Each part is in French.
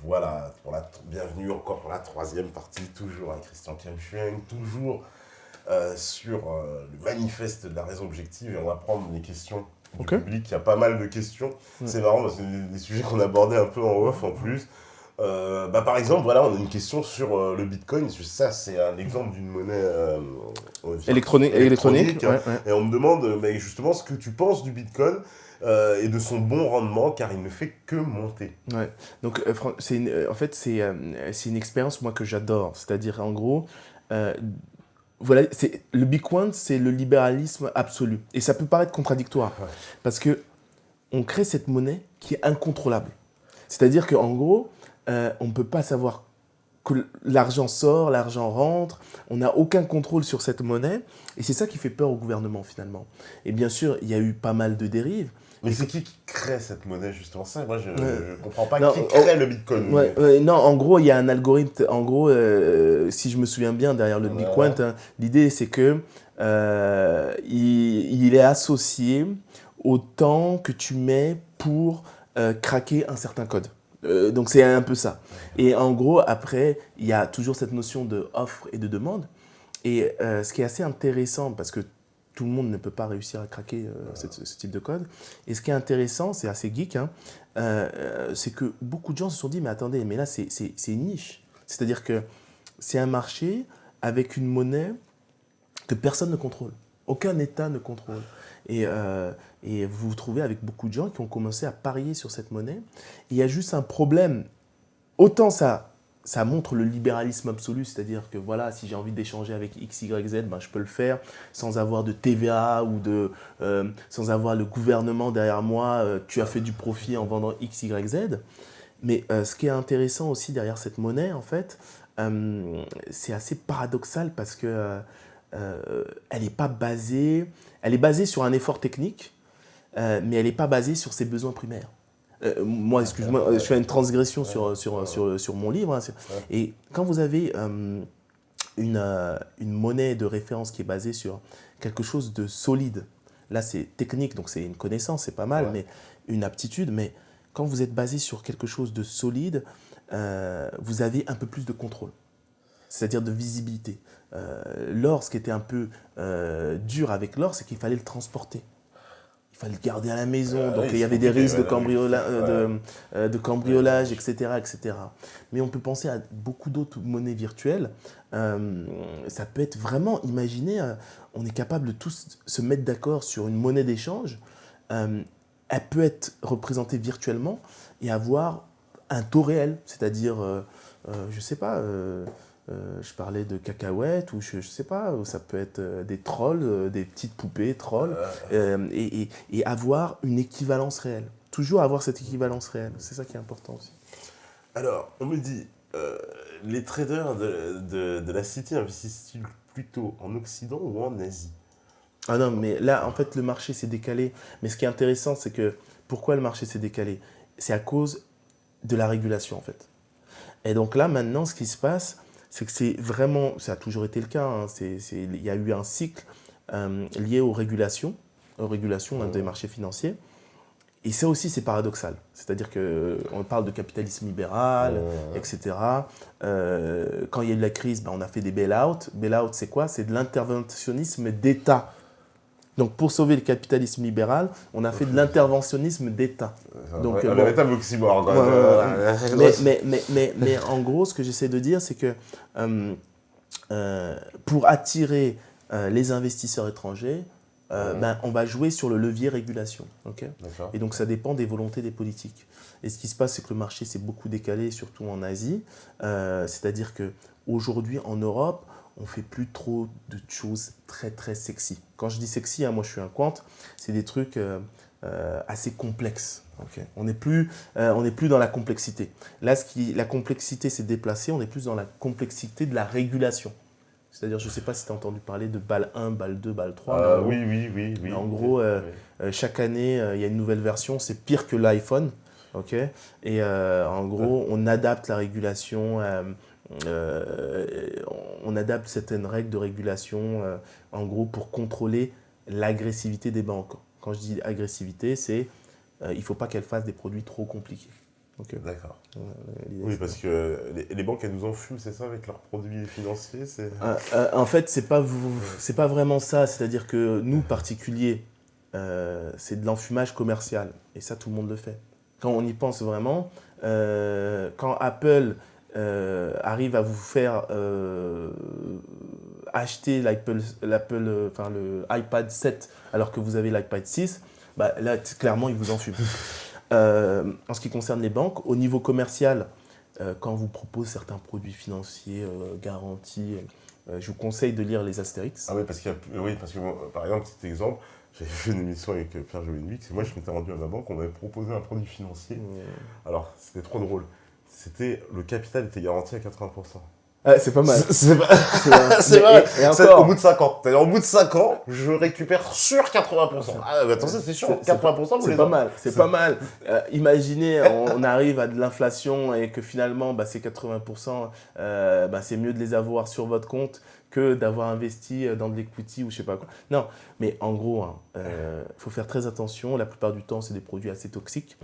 Voilà, bienvenue encore pour la troisième partie, toujours avec Christian Kemchueng, toujours sur le manifeste de la raison objective, et on va prendre les questions du Ok. public. Il y a pas mal de questions, Ouais. c'est marrant parce que c'est des sujets qu'on abordait un peu en off en plus. Par exemple, voilà, on a une question sur le Bitcoin. Ça, c'est un exemple d'une monnaie Électronique, électronique. ouais, ouais. Et on me demande mais justement ce que tu penses du Bitcoin et de son bon rendement, car il ne fait que monter. Ouais. Donc, en fait, c'est une expérience, moi, que j'adore. C'est-à-dire, en gros, euh, voilà, le Bitcoin, c'est le libéralisme absolu. Et ça peut paraître contradictoire, Ouais. parce que on crée cette monnaie qui est incontrôlable. C'est-à-dire qu'en gros, on ne peut pas savoir que l'argent sort, l'argent rentre, on n'a aucun contrôle sur cette monnaie, et c'est ça qui fait peur au gouvernement, finalement. Et bien sûr, il y a eu pas mal de dérives. Mais c'est qui crée cette monnaie, justement? Ça, moi, je Euh, ne comprends pas. non, Qui crée le Bitcoin? non, en gros, il y a un algorithme. En gros, si je me souviens bien, derrière le Bitcoin, Voilà. hein, l'idée c'est que il est associé au temps que tu mets pour craquer un certain code. Donc c'est un peu ça. Et en gros, après, il y a toujours cette notion de offre et de demande. Et ce qui est assez intéressant, parce que tout le monde ne peut pas réussir à craquer ce type de code. Et ce qui est intéressant, c'est assez geek, hein, c'est que beaucoup de gens se sont dit, mais attendez, mais là, c'est une niche. C'est-à-dire que c'est un marché avec une monnaie que personne ne contrôle. Aucun État ne contrôle. Et vous vous trouvez avec beaucoup de gens qui ont commencé à parier sur cette monnaie. Et il y a juste un problème. Autant ça montre le libéralisme absolu, c'est-à-dire que voilà, si j'ai envie d'échanger avec X, Y, Z, ben, je peux le faire sans avoir de TVA ou sans avoir le gouvernement derrière moi, tu as fait du profit en vendant X, Y, Z. Mais ce qui est intéressant aussi derrière cette monnaie, en fait, c'est assez paradoxal parce que elle n'est pas basée, elle est basée sur un effort technique, mais elle n'est pas basée sur ses besoins primaires. Moi, excuse-moi, je fais une transgression sur mon livre, hein. Ouais. Et quand vous avez une monnaie de référence qui est basée sur quelque chose de solide, là c'est technique, donc c'est une connaissance, c'est pas mal, Ouais. mais une aptitude, mais quand vous êtes basé sur quelque chose de solide, vous avez un peu plus de contrôle, c'est-à-dire de visibilité. L'or, ce qui était un peu dur avec l'or, c'est qu'il fallait le transporter. Il fallait le garder à la maison, donc Oui, il y c'est avait des compliqué, risques ouais, la logistique. Ouais. de cambriolage, etc., etc. Mais on peut penser à beaucoup d'autres monnaies virtuelles. Ça peut être vraiment, imaginez, on est capable de tous se mettre d'accord sur une monnaie d'échange. Elle peut être représentée virtuellement et avoir un taux réel, c'est-à-dire, je ne sais pas, je parlais de cacahuètes ou je sais pas, ou ça peut être des trolls, des petites poupées trolls, et avoir une équivalence réelle. Toujours avoir cette équivalence réelle, c'est ça qui est important aussi. Alors, on me dit, les traders de la City investissent-ils plutôt en Occident ou en Asie? Ah non, mais là, en fait, le marché s'est décalé. Mais ce qui est intéressant, c'est que pourquoi le marché s'est décalé? C'est à cause de la régulation, en fait. Et donc là, maintenant, ce qui se passe, c'est que c'est vraiment, ça a toujours été le cas, hein, il y a eu un cycle lié aux régulations hein, des marchés financiers. Et ça aussi, c'est paradoxal. C'est-à-dire qu'on parle de capitalisme libéral, etc. Quand il y a eu la crise, ben, on a fait des bail-out. Bail-out, c'est quoi? C'est de l'interventionnisme d'État. Donc, pour sauver le capitalisme libéral, on a fait de l'interventionnisme d'État. Donc, Un bon, véritable oxymore, quoi. ouais, Voilà. mais en gros, ce que j'essaie de dire, c'est que pour attirer les investisseurs étrangers, ben, on va jouer sur le levier régulation. Okay. D'accord. Et donc, ça dépend des volontés des politiques. Et ce qui se passe, c'est que le marché s'est beaucoup décalé, surtout en Asie. C'est-à-dire qu'aujourd'hui, en Europe, on ne fait plus trop de choses très, très sexy. Quand je dis sexy, hein, moi, je suis un quant, c'est des trucs assez complexes. Okay. On n'est plus dans la complexité. Là, la complexité s'est déplacée, on est plus dans la complexité de la régulation. C'est-à-dire, je ne sais pas si tu as entendu parler de BAL 1, BAL 2, BAL 3, Oui, oui, oui, oui. en gros Oui. chaque année, il y a une nouvelle version, c'est pire que l'iPhone. Okay. Et en gros, on adapte la régulation, on adapte certaines règles de régulation, en gros, pour contrôler l'agressivité des banques. Quand je dis agressivité, c'est il ne faut pas qu'elles fassent des produits trop compliqués. Donc, D'accord. l'idée, Oui, c'est parce que les banques, elles nous enfument, c'est ça, avec leurs produits financiers, c'est... En fait, c'est pas vraiment ça. C'est-à-dire que nous, particuliers, c'est de l'enfumage commercial. Et ça, tout le monde le fait. Quand on y pense vraiment, quand Apple arrive à vous faire acheter enfin, le iPad 7 alors que vous avez l'iPad 6, bah, là, clairement, ils vous enfument. En ce qui concerne les banques, au niveau commercial, quand on vous propose certains produits financiers garantis, je vous conseille de lire les Astérix. Ah oui, oui, parce que moi, par exemple, petit exemple, j'avais fait une émission avec Pierre Jovenvic, et moi je m'étais rendu à ma banque, on m'avait proposé un produit financier. Alors, c'était trop drôle. Le capital était garanti à 80%. C'est pas mal. C'est C'est vrai. Et encore, Au bout de 5 ans. C'est-à-dire, au bout de 5 ans, je récupère sur 80%. Ah, mais attends, ça c'est sûr, 80%, vous c'est les pas avez. mal. C'est pas mal. Imaginez, on arrive à de l'inflation et que finalement, bah, ces 80%, bah, c'est mieux de les avoir sur votre compte que d'avoir investi dans de l'equity ou je sais pas quoi. Non, mais en gros, faut faire très attention. La plupart du temps, c'est des produits assez toxiques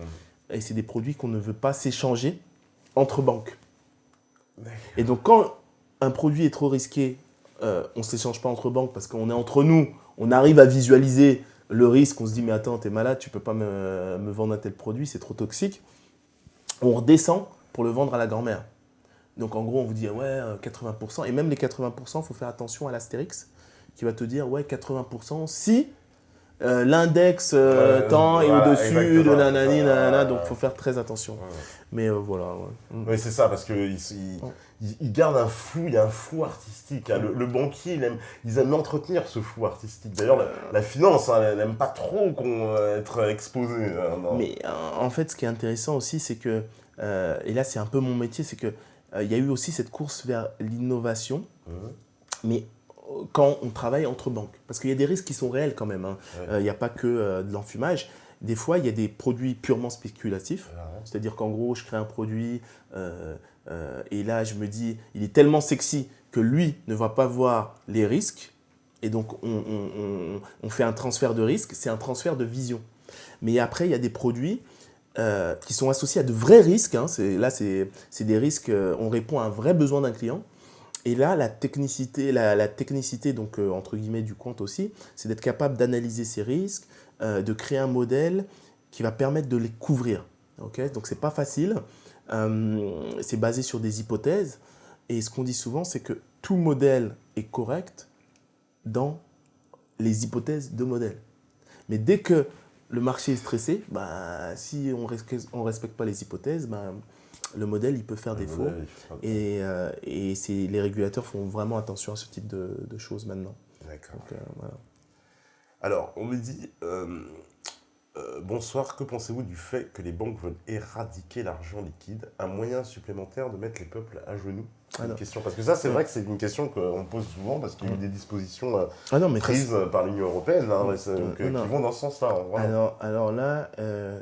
et c'est des produits qu'on ne veut pas s'échanger entre banques. Et donc, quand un produit est trop risqué, on ne s'échange pas entre banques parce qu'on est entre nous, on arrive à visualiser le risque, on se dit mais attends, t'es malade, tu peux pas me vendre un tel produit, c'est trop toxique. On redescend pour le vendre à la grand-mère. Donc en gros, on vous dit ouais, 80%, et même les 80%, il faut faire attention à l'Astérix qui va te dire ouais, 80% si l'index temps est au-dessus de nanani, nanana, donc il faut faire très attention. Mais voilà. Ouais. Oui, c'est ça, parce qu'il garde un flou, il y a un flou artistique. Hein. Le banquier, ils aiment entretenir ce flou artistique. D'ailleurs, la finance, hein, elle n'aime pas trop être exposée. Mais en fait, ce qui est intéressant aussi, c'est que, et là c'est un peu mon métier, c'est que il y a eu aussi cette course vers l'innovation, mais quand on travaille entre banques. Parce qu'il y a des risques qui sont réels quand même. Il n'y a pas que de l'enfumage. Des fois, il y a des produits purement spéculatifs. C'est-à-dire qu'en gros, je crée un produit et là, je me dis, il est tellement sexy que lui ne va pas voir les risques. Et donc, on fait un transfert de risque. C'est un transfert de vision. Mais après, il y a des produits qui sont associés à de vrais risques. Là, c'est des risques, on répond à un vrai besoin d'un client. Et là, la technicité, donc, entre guillemets, du compte aussi, c'est d'être capable d'analyser ces risques, de créer un modèle qui va permettre de les couvrir. Okay, donc, ce n'est pas facile. C'est basé sur des hypothèses. Et ce qu'on dit souvent, c'est que tout modèle est correct dans les hypothèses de modèle. Mais dès que le marché est stressé, bah, si on ne respecte pas les hypothèses, bah, le modèle il peut faire défaut. Et les régulateurs font vraiment attention à ce type de choses maintenant. D'accord. Donc, voilà. Alors, on me dit, bonsoir, que pensez-vous du fait que les banques veulent éradiquer l'argent liquide, un moyen supplémentaire de mettre les peuples à genoux? Une question, parce que ça, c'est vrai que c'est une question qu'on pose souvent, parce qu'il y a eu des dispositions prises par l'Union européenne qui vont dans ce sens-là. Voilà. Alors là,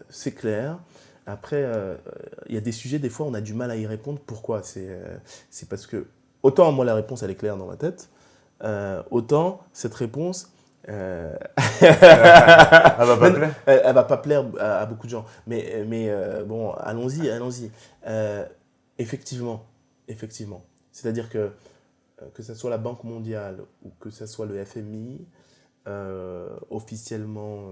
c'est clair. Après, il y a des sujets, des fois, on a du mal à y répondre. Pourquoi? C'est parce que, autant moi, la réponse, elle est claire dans ma tête, autant cette réponse, elle va pas plaire à beaucoup de gens. Mais bon, allons-y. Effectivement. C'est-à-dire que ce soit la Banque mondiale ou que ce soit le FMI, officiellement,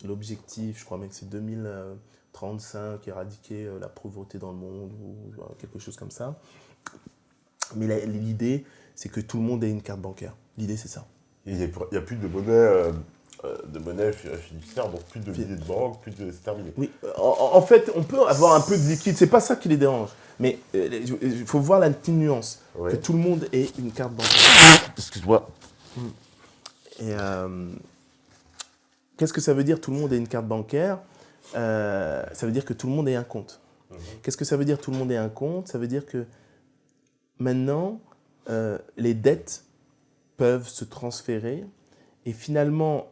l'objectif, je crois même que c'est 2035, éradiquer la pauvreté dans le monde ou quelque chose comme ça. Mais l'idée, c'est que tout le monde ait une carte bancaire. L'idée, c'est ça. Il n'y a plus de monnaie fiduciaire, donc plus de billets de banque, c'est terminé. Oui, en fait, on peut avoir un peu de liquide, c'est pas ça qui les dérange. Mais il faut voir la petite nuance, que tout le monde ait une carte bancaire. Excuse-moi. Et qu'est-ce que ça veut dire, tout le monde ait une carte bancaire? Ça veut dire que tout le monde ait un compte. Qu'est-ce que ça veut dire, tout le monde ait un compte? Ça veut dire que maintenant, les dettes peuvent se transférer et finalement,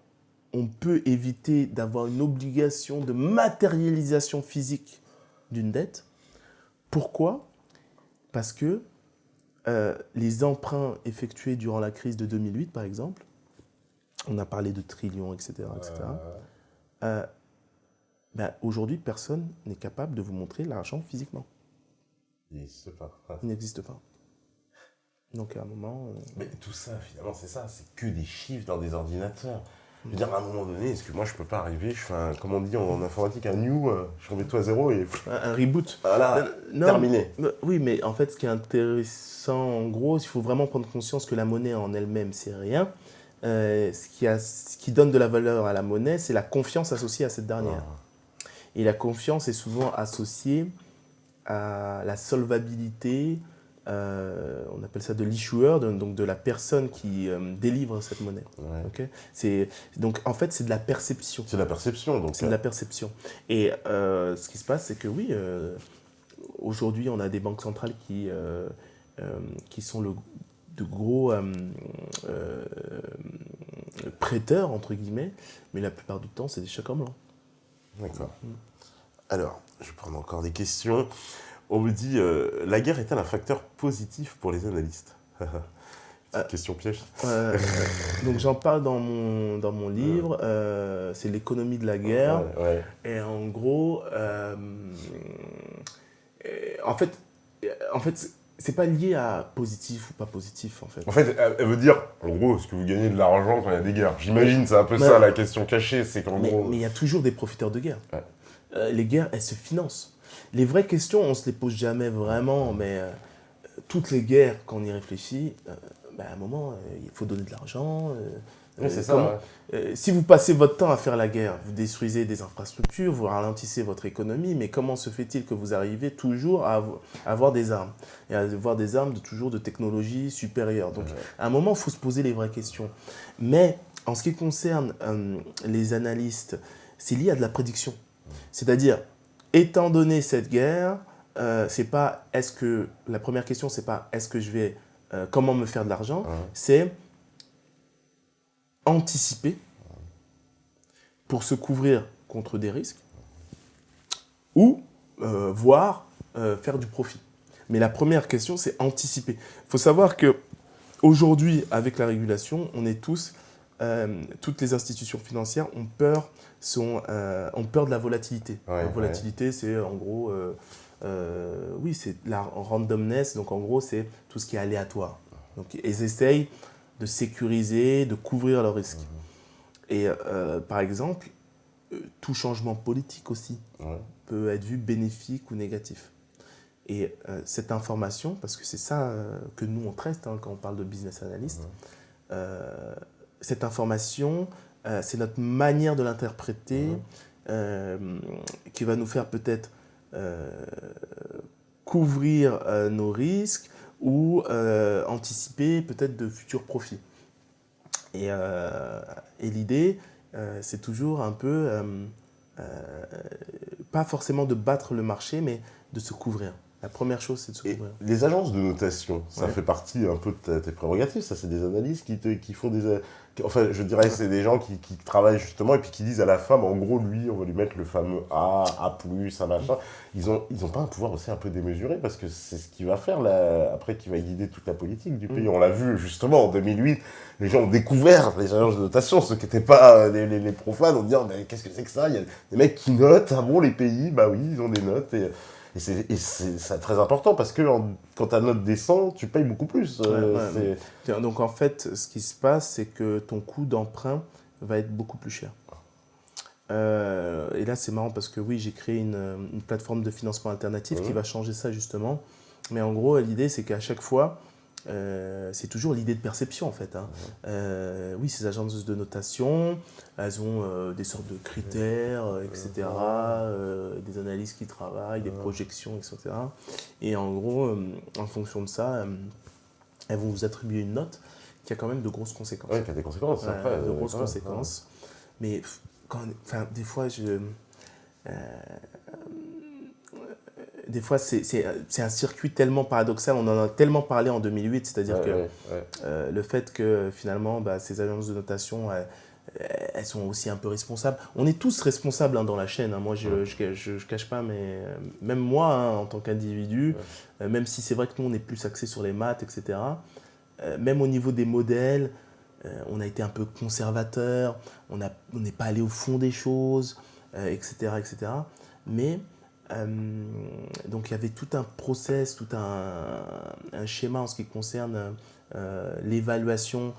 on peut éviter d'avoir une obligation de matérialisation physique d'une dette. Pourquoi? Parce que les emprunts effectués durant la crise de 2008, par exemple, on a parlé de trillions, etc. Ben, aujourd'hui, personne n'est capable de vous montrer l'argent physiquement. Il n'existe pas. Ouais. Il n'existe pas. Donc à un moment... Mais tout ça, finalement, c'est ça. C'est que des chiffres dans des ordinateurs. Je veux dire, à un moment donné, est-ce que moi, je peux pas arriver, je fais un, comme on dit en informatique, un new, je remets tout à zéro et... Un reboot. Voilà, terminé. Oui, mais en fait, ce qui est intéressant, en gros, il faut vraiment prendre conscience que la monnaie en elle-même, c'est rien. Ce qui donne de la valeur à la monnaie, c'est la confiance associée à cette dernière. Et la confiance est souvent associée à la solvabilité, on appelle ça de l'issuer, donc de la personne qui délivre cette monnaie. Ouais. Okay, donc en fait, c'est de la perception. C'est de la perception. Donc c'est de la perception. Et ce qui se passe, c'est que oui, aujourd'hui, on a des banques centrales qui sont de gros prêteurs, entre guillemets, mais la plupart du temps, c'est des chèques en blanc. D'accord. Alors, je vais prendre encore des questions. On me dit, la guerre est-elle un facteur positif pour les analystes? Question piège. Donc j'en parle dans mon livre, c'est l'économie de la guerre. Ouais. Et en gros, en fait, c'est pas lié à positif ou pas positif, en fait. En fait, elle veut dire, en gros, est-ce que vous gagnez de l'argent quand il y a des guerres? J'imagine, c'est un peu ça la question cachée, c'est qu'en gros... Mais il y a toujours des profiteurs de guerre. Ouais. Les guerres, elles se financent. Les vraies questions, on se les pose jamais vraiment, mais toutes les guerres, quand on y réfléchit, à un moment, il faut donner de l'argent. Oui, c'est ça. Si vous passez votre temps à faire la guerre, vous détruisez des infrastructures, vous ralentissez votre économie, mais comment se fait-il que vous arrivez toujours à avoir des armes? Et à avoir des armes toujours de technologie supérieure. Donc, à un moment, il faut se poser les vraies questions. Mais en ce qui concerne les analystes, c'est lié à de la prédiction. C'est-à-dire, étant donné cette guerre, c'est pas la première question, c'est pas est-ce que je vais comment me faire de l'argent, c'est anticiper pour se couvrir contre des risques ou voire faire du profit. Mais la première question, c'est anticiper. Il faut savoir qu'aujourd'hui, avec la régulation, on est toutes les institutions financières ont peur de la volatilité. La volatilité, c'est en gros, c'est la randomness, donc en gros, c'est tout ce qui est aléatoire. Donc ils essayent de sécuriser, de couvrir leurs risques. Et par exemple, tout changement politique aussi peut être vu bénéfique ou négatif. Et cette information, parce que c'est ça que nous on traite quand on parle de business analyst, cette information, c'est notre manière de l'interpréter qui va nous faire peut-être couvrir nos risques ou anticiper peut-être de futurs profits. Et l'idée, c'est toujours un peu, pas forcément de battre le marché, mais de se couvrir. La première chose, c'est de se couvrir. Les agences de notation, ça fait partie un peu de tes prérogatives. Ça, c'est des analystes qui font des... Enfin, je dirais que c'est des gens qui travaillent justement et puis qui disent à la fin, en gros, lui, on va lui mettre le fameux A, A+, un machin. Ils ont pas un pouvoir aussi un peu démesuré parce que c'est ce qui va faire, après, qui va guider toute la politique du pays. On l'a vu justement en 2008, les gens ont découvert les agences de notation, ceux qui n'étaient pas les profanes, on dit, mais qu'est-ce que c'est que ça? Il y a des mecs qui notent, les pays, bah oui, ils ont des notes et c'est très important parce que quand ta note descend, tu payes beaucoup plus. Donc en fait, ce qui se passe, c'est que ton coût d'emprunt va être beaucoup plus cher. Et là, c'est marrant parce que oui, j'ai créé une plateforme de financement alternatif qui va changer ça justement. Mais en gros, l'idée, c'est qu'à chaque fois, c'est toujours l'idée de perception en fait. Oui, ces agences de notation, elles ont des sortes de critères, etc., des analyses qui travaillent, des projections, etc. Et en gros, en fonction de ça, elles vont vous attribuer une note qui a quand même de grosses conséquences. Oui, qui a des conséquences après. De grosses conséquences. Mais des fois, des fois, c'est un circuit tellement paradoxal. On en a tellement parlé en 2008, c'est-à-dire que le fait que finalement, ces agences de notation, elles sont aussi un peu responsables. On est tous responsables dans la chaîne. Moi, je ne cache pas, mais même moi, en tant qu'individu, même si c'est vrai que nous, on est plus axé sur les maths, etc., même au niveau des modèles, on a été un peu conservateur, on n'est pas allé au fond des choses. etc., etc. Mais donc il y avait tout un process, tout un schéma en ce qui concerne l'évaluation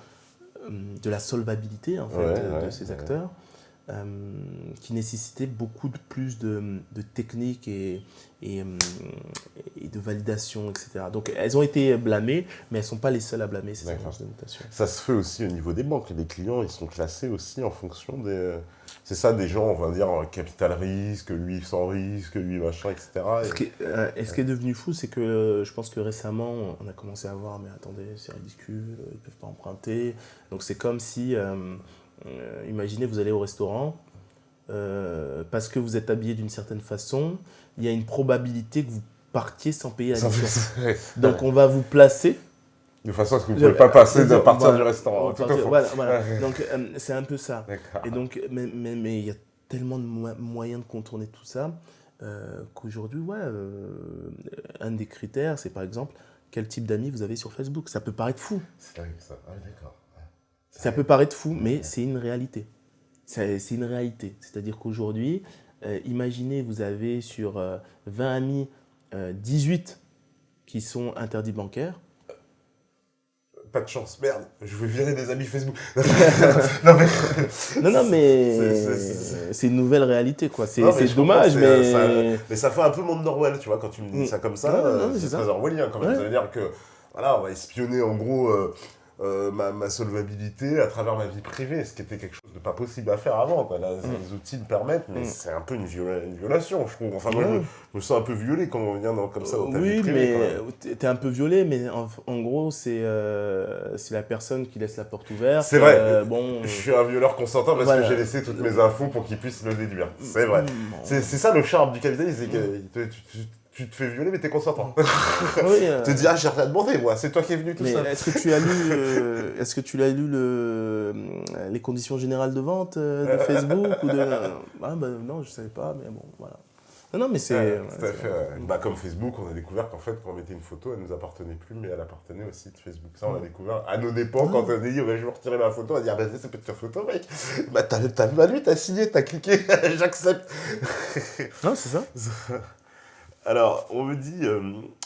de la solvabilité en fait, de ces acteurs. Qui nécessitait beaucoup plus de techniques et de validation, etc. Donc elles ont été blâmées, mais elles ne sont pas les seules à blâmer ces agences de notation. Ça se fait aussi au niveau des banques. Les clients, ils sont classés aussi en fonction des... C'est ça, des gens, on va dire, capital risque, lui sans risque, lui machin, etc. Ce qui est devenu fou, c'est que je pense que récemment, on a commencé à voir, mais attendez, c'est ridicule, ils ne peuvent pas emprunter. Donc c'est comme si... imaginez, vous allez au restaurant, parce que vous êtes habillé d'une certaine façon, il y a une probabilité que vous partiez sans payer l'addition. Donc on va vous placer. De façon à ce que vous ne pouvez pas passer de partir du restaurant. Voilà. Donc c'est un peu ça. Et donc, mais il y a tellement de moyens de contourner tout ça qu'aujourd'hui, un des critères, c'est par exemple quel type d'amis vous avez sur Facebook. Ça peut paraître fou. C'est vrai que ça. Ah, d'accord. Ça peut paraître fou, mais c'est une réalité. C'est une réalité. C'est-à-dire qu'aujourd'hui, imaginez, vous avez sur 20 amis, 18 qui sont interdits bancaires. Pas de chance, merde, je vais virer des amis Facebook. non, mais c'est une nouvelle réalité, quoi. C'est dommage, mais ça fait un peu monde d'Orwell, tu vois, quand tu me dis ça comme ça. C'est très orwellien, quand même. Ça veut dire que, voilà, on va espionner, en gros... ma solvabilité à travers ma vie privée, ce qui était quelque chose de pas possible à faire avant. Là, les outils le permettent, mais c'est un peu une violation, je trouve. Enfin, moi, je me sens un peu violé quand on vient comme ça dans ta vie privée. Oui, mais t'es un peu violé, mais en gros, c'est la personne qui laisse la porte ouverte. C'est vrai, je suis un violeur consentant parce que j'ai laissé toutes mes infos pour qu'ils puissent le déduire. C'est vrai. C'est ça le charme du capitalisme, c'est que tu te fais violer, mais t'es consentant. Tu te dis, j'ai rien demandé, moi, c'est toi qui es venu tout seul. Est-ce que tu as lu les conditions générales de vente de Facebook ou de... non, je ne savais pas, mais bon, voilà. Non, mais c'est... tout à fait. Comme Facebook, on a découvert qu'en fait, quand on mettait une photo, elle ne nous appartenait plus, mais elle appartenait aussi de Facebook. Ça, on l'a découvert à nos dépens quand on a dit, je vais retirer ma photo. On a dit, vas-y, c'est peut-être ta photo, mec. T'as vu, t'as signé, t'as cliqué, j'accepte. Non, c'est ça. Alors, on me dit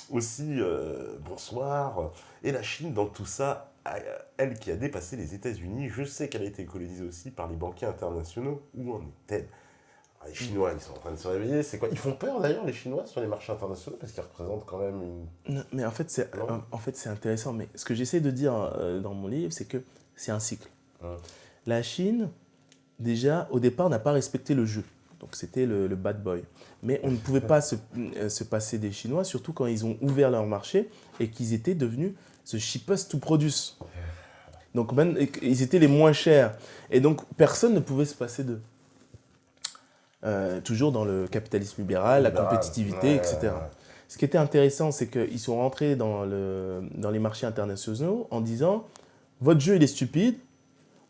aussi bonsoir. Et la Chine, dans tout ça, elle qui a dépassé les États-Unis, je sais qu'elle a été colonisée aussi par les banquiers internationaux. Où en est-elle? Les Chinois, ils sont en train de se réveiller. C'est quoi? Ils font peur d'ailleurs, les Chinois, sur les marchés internationaux, parce qu'ils représentent quand même une... Non, mais en fait, c'est intéressant. Mais ce que j'essaie de dire dans mon livre, c'est que c'est un cycle. La Chine, déjà, au départ, n'a pas respecté le jeu. Donc c'était le bad boy. Mais on ne pouvait pas se passer des Chinois, surtout quand ils ont ouvert leur marché et qu'ils étaient devenus the cheapest to produce. Donc ils étaient les moins chers. Et donc personne ne pouvait se passer d'eux. Toujours dans le capitalisme libéral, la compétitivité, etc. Ce qui était intéressant, c'est qu'ils sont rentrés dans les marchés internationaux en disant « Votre jeu, il est stupide.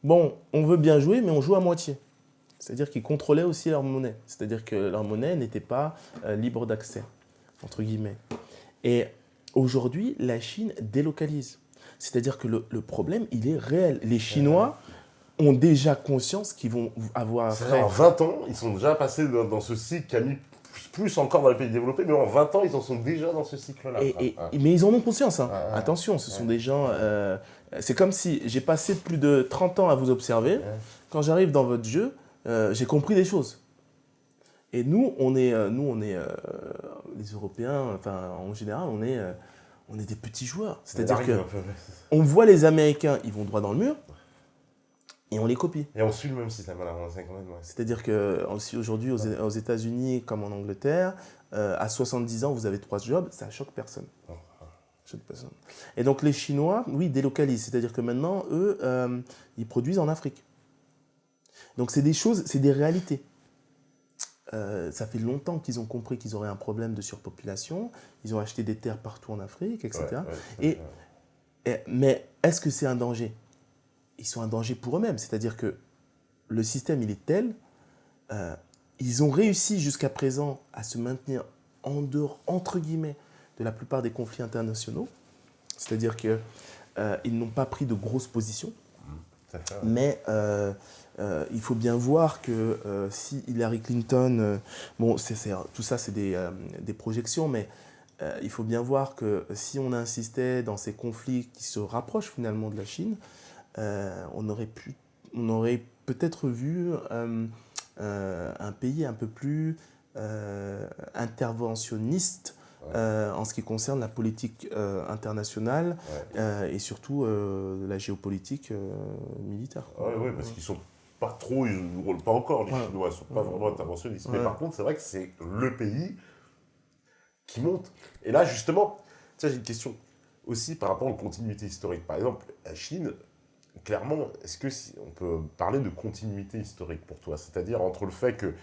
Bon, on veut bien jouer, mais on joue à moitié. » C'est-à-dire qu'ils contrôlaient aussi leur monnaie. C'est-à-dire que leur monnaie n'était pas libre d'accès, entre guillemets. Et aujourd'hui, la Chine délocalise. C'est-à-dire que le problème, il est réel. Les Chinois ont déjà conscience qu'ils vont avoir... En 20 ans, ils sont déjà passés dans ce cycle qui a mis plus encore dans les pays développés, mais en 20 ans, ils en sont déjà dans ce cycle-là. Mais ils en ont conscience. Attention, ce sont des gens... c'est comme si j'ai passé plus de 30 ans à vous observer. Quand j'arrive dans votre jeu, j'ai compris des choses. Et nous, on est les Européens, enfin, en général, on est des petits joueurs. C'est-à-dire qu'on voit les Américains, ils vont droit dans le mur, et on les copie. Et on suit le même système. Voilà, c'est-à-dire qu'aujourd'hui, aux États-Unis comme en Angleterre, à 70 ans, vous avez 3 jobs, ça choque personne. Et donc les Chinois, oui, délocalisent. C'est-à-dire que maintenant, eux, ils produisent en Afrique. Donc c'est des choses, c'est des réalités. Ça fait longtemps qu'ils ont compris qu'ils auraient un problème de surpopulation. Ils ont acheté des terres partout en Afrique, etc. Mais est-ce que c'est un danger? Ils sont un danger pour eux-mêmes. C'est-à-dire que le système, il est tel. Ils ont réussi jusqu'à présent à se maintenir en dehors, entre guillemets, de la plupart des conflits internationaux. C'est-à-dire qu'ils n'ont pas pris de grosses positions. Mais il faut bien voir que si Hillary Clinton, tout ça c'est des projections, mais il faut bien voir que si on insistait dans ces conflits qui se rapprochent finalement de la Chine, on aurait peut-être vu un pays un peu plus interventionniste en ce qui concerne la politique internationale et surtout la géopolitique militaire. Oui, parce qu'ils sont pas trop, ils ne roulent pas encore, les Chinois, ils ne sont pas vraiment interventionnistes. Mais par contre, c'est vrai que c'est le pays qui monte. Et là, justement, j'ai une question aussi par rapport aux continuités historiques. Par exemple, la Chine, clairement, est-ce que on peut parler de continuité historique pour toi? C'est-à-dire entre le fait que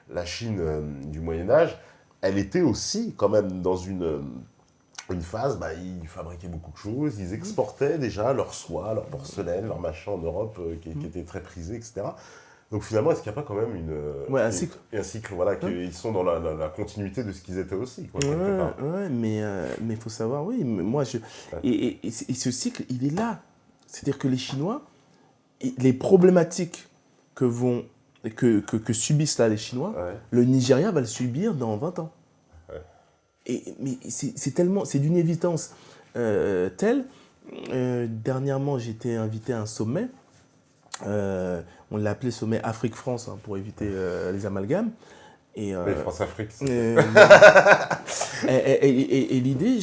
la Chine du Moyen-Âge, elle était aussi quand même dans une phase, ils fabriquaient beaucoup de choses, ils exportaient déjà leur soie, leur porcelaine, leur machin en Europe qui était très prisé, etc. Donc finalement, est-ce qu'il n'y a pas quand même un cycle, voilà, qu'ils sont dans la continuité de ce qu'ils étaient aussi, quoi, quelque part. Mais il faut savoir, et ce cycle, il est là. C'est-à-dire que les Chinois, les problématiques que subissent là les Chinois, le Nigeria va le subir dans 20 ans. Mais c'est d'une évidence telle. Dernièrement, j'étais invité à un sommet. On l'a appelé sommet Afrique-France pour éviter les amalgames. Et France-Afrique. Et l'idée,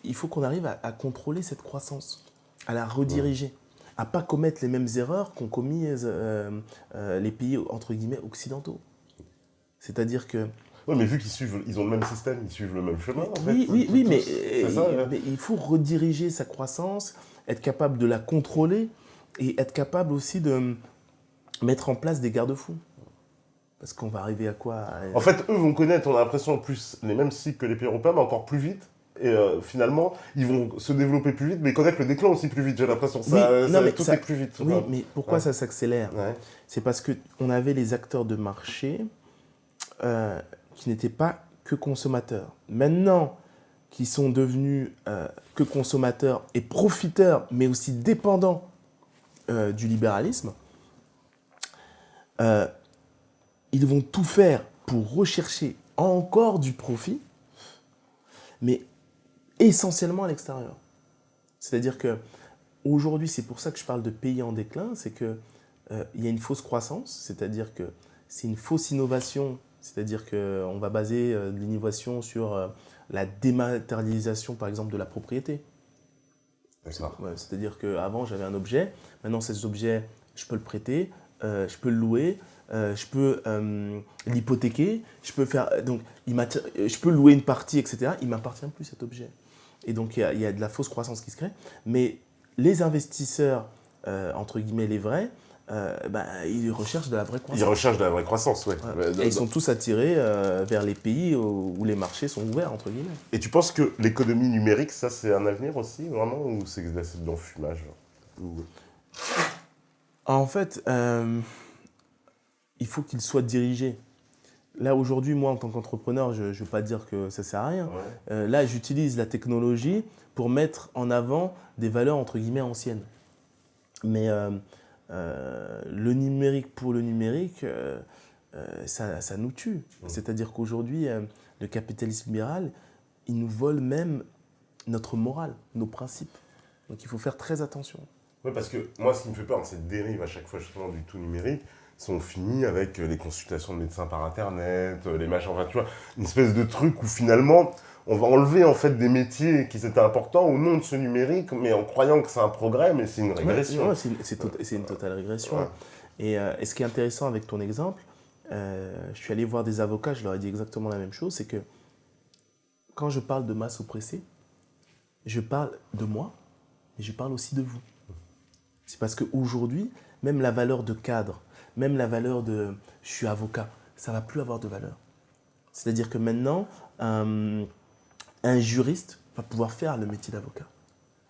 il faut qu'on arrive à contrôler cette croissance, à la rediriger, à ne pas commettre les mêmes erreurs qu'ont commis les pays entre guillemets occidentaux. C'est-à-dire que... Oui, mais vu ils ont le même système, ils suivent le même chemin. Oui, mais il faut rediriger sa croissance, être capable de la contrôler et être capable aussi de mettre en place des garde-fous. Parce qu'on va arriver à quoi? En fait, eux vont connaître, on a l'impression, plus les mêmes cycles que les pays européens, mais encore plus vite. Et finalement, ils vont se développer plus vite, mais connaître le déclin aussi plus vite, j'ai l'impression. Tout est plus vite. Oui, mais pourquoi ça s'accélère? C'est parce qu'on avait les acteurs de marché qui n'étaient pas que consommateurs. Maintenant, qui sont devenus que consommateurs et profiteurs, mais aussi dépendants du libéralisme, ils vont tout faire pour rechercher encore du profit, mais essentiellement à l'extérieur. C'est-à-dire qu'aujourd'hui, c'est pour ça que je parle de pays en déclin, c'est qu'il y a une fausse croissance, c'est-à-dire que c'est une fausse innovation, c'est-à-dire qu'on va baser l'innovation sur la dématérialisation, par exemple, de la propriété. C'est-à-dire qu'avant, j'avais un objet, maintenant, cet objet, je peux le prêter, je peux le louer, je peux l'hypothéquer, je peux louer une partie, etc. Il ne m'appartient plus cet objet. Et donc, il y a de la fausse croissance qui se crée. Mais les investisseurs, entre guillemets les vrais, ils recherchent de la vraie croissance. Ils recherchent de la vraie croissance, oui. Et ils sont tous attirés vers les pays où les marchés sont ouverts, entre guillemets. Et tu penses que l'économie numérique, ça, c'est un avenir aussi, vraiment, ou c'est de l'enfumage? En fait, il faut qu'il soit dirigé. Là, aujourd'hui, moi, en tant qu'entrepreneur, je ne veux pas dire que ça ne sert à rien. Là, j'utilise la technologie pour mettre en avant des valeurs, entre guillemets, anciennes. Mais le numérique pour le numérique, ça nous tue. C'est-à-dire qu'aujourd'hui, le capitalisme libéral, il nous vole même notre morale, nos principes. Donc, il faut faire très attention. Oui, parce que moi, ce qui me fait peur, cette dérive à chaque fois justement du tout numérique, c'est qu'on finit avec les consultations de médecins par Internet, les machins, enfin, tu vois, une espèce de truc où finalement, on va enlever en fait des métiers qui étaient importants au nom de ce numérique, mais en croyant que c'est un progrès, mais c'est une régression. C'est une totale régression. Et ce qui est intéressant avec ton exemple, je suis allé voir des avocats, je leur ai dit exactement la même chose, c'est que quand je parle de masse oppressée, je parle de moi, mais je parle aussi de vous. C'est parce qu'aujourd'hui, même la valeur de cadre, même la valeur de « je suis avocat », ça ne va plus avoir de valeur. C'est-à-dire que maintenant, un juriste va pouvoir faire le métier d'avocat.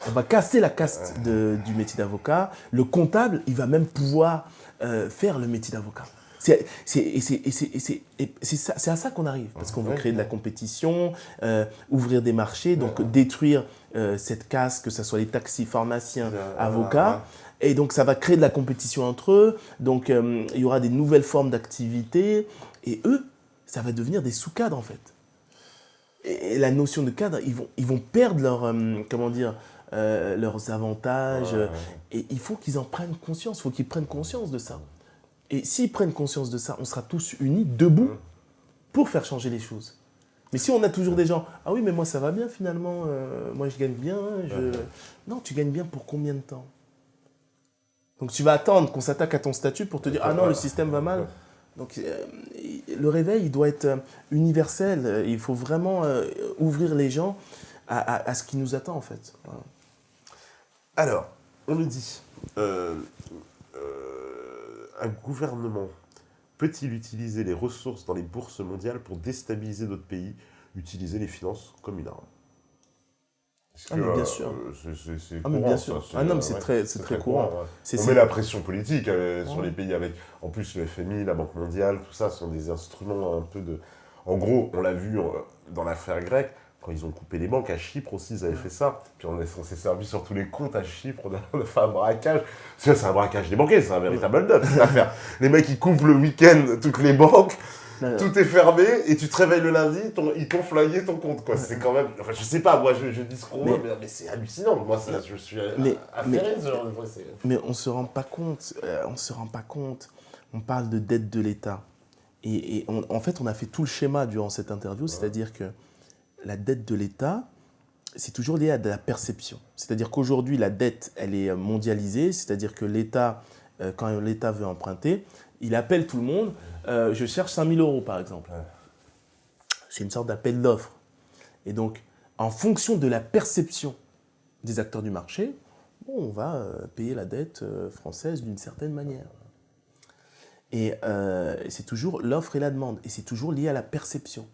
On va casser la caste du métier d'avocat. Le comptable, il va même pouvoir faire le métier d'avocat. C'est à ça qu'on arrive, parce qu'on veut créer de la compétition, ouvrir des marchés, donc détruire cette caste, que ce soit les taxis, pharmaciens, avocats. Et donc, ça va créer de la compétition entre eux. Donc, il y aura des nouvelles formes d'activité. Et eux, ça va devenir des sous-cadres, en fait. Et la notion de cadre, ils vont perdre leurs avantages. Et il faut qu'ils en prennent conscience. Il faut qu'ils prennent conscience de ça. Et s'ils prennent conscience de ça, on sera tous unis, debout, pour faire changer les choses. Mais si on a toujours des gens, ah oui, mais moi ça va bien finalement, moi je gagne bien. Non, tu gagnes bien pour combien de temps? Donc tu vas attendre qu'on s'attaque à ton statut pour te dire, ah non, le système va mal. Donc le réveil, il doit être universel. Il faut vraiment ouvrir les gens à ce qui nous attend en fait. Voilà. Alors, on le dit, un gouvernement peut-il utiliser les ressources dans les bourses mondiales pour déstabiliser d'autres pays, utiliser les finances comme une arme? Mais bien sûr. C'est courant, bien sûr. Ça, non, mais c'est très courant. On met la pression politique sur les pays avec... En plus, le FMI, la Banque mondiale, tout ça sont des instruments un peu de... En gros, on l'a vu dans l'affaire grecque, quand ils ont coupé les banques, à Chypre aussi, ils avaient fait ça. Puis on s'est servi sur tous les comptes à Chypre, on a fait un braquage. C'est un braquage des banquiers, c'est un véritable dot, cette affaire. Les mecs, ils coupent le week-end toutes les banques, tout est fermé, et tu te réveilles le lundi, ils t'ont flyé ton compte, quoi. C'est quand même... Enfin, je sais pas, moi, je dis ce qu'on veut, mais c'est hallucinant. Moi, je suis affairé. Mais on se rend pas compte, On parle de dette de l'État. Et en fait, on a fait tout le schéma durant cette interview, c'est-à-dire que la dette de l'État, c'est toujours lié à de la perception. C'est-à-dire qu'aujourd'hui, la dette, elle est mondialisée, c'est-à-dire que l'État, quand l'État veut emprunter, il appelle tout le monde, je cherche 5 000 € par exemple. C'est une sorte d'appel d'offres. Et donc, en fonction de la perception des acteurs du marché, on va payer la dette française d'une certaine manière. Et c'est toujours l'offre et la demande, et c'est toujours lié à la perception.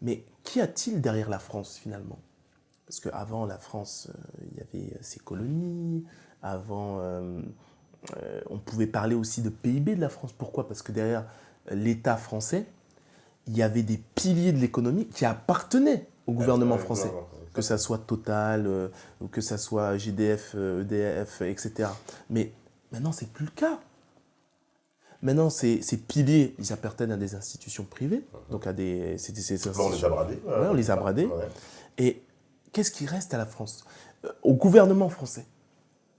Mais qu'y a-t-il derrière la France, finalement? Parce qu'avant, la France, il y avait ses colonies. Avant, on pouvait parler aussi de PIB de la France. Pourquoi? Parce que derrière l'État français, il y avait des piliers de l'économie qui appartenaient au gouvernement français. Que ça soit Total, ou que ça soit GDF, EDF, etc. Mais maintenant, ce n'est plus le cas. Maintenant, ces piliers, ils appartiennent à des institutions privées. Donc, on les a bradés. On les a bradés. Ouais. Et qu'est-ce qui reste à la France? Au gouvernement français,